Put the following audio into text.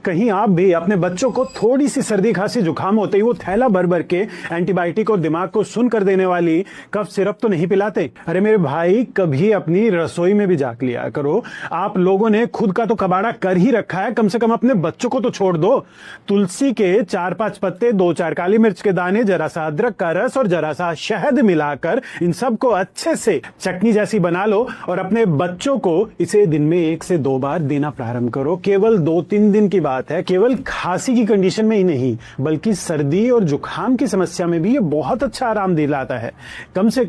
कहीं आप भी अपने बच्चों को थोड़ी सी सर्दी खांसी जुकाम होते ही वो थैला भर भर के एंटीबायोटिक और दिमाग को सुन कर देने वाली कफ सिरप तो नहीं पिलाते? अरे मेरे भाई, कभी अपनी रसोई में भी झांक लिया करो। आप लोगों ने खुद का तो कबाड़ा कर ही रखा है, कम से कम अपने बच्चों को तो छोड़ दो। तुलसी के 4-5 पत्ते, 2-4 काली मिर्च के दाने, जरा सा अदरक का रस और जरा सा शहद मिलाकर इन सबको अच्छे से चटनी जैसी बना लो और अपने बच्चों को इसे दिन में 1 से 2 बार देना प्रारंभ करो। केवल 2-3 दिन की बात है। केवल खांसी की कंडीशन में ही नहीं, बल्कि सर्दी और जुकाम की समस्या में भी ये बहुत अच्छा आराम दिलाता है। कम से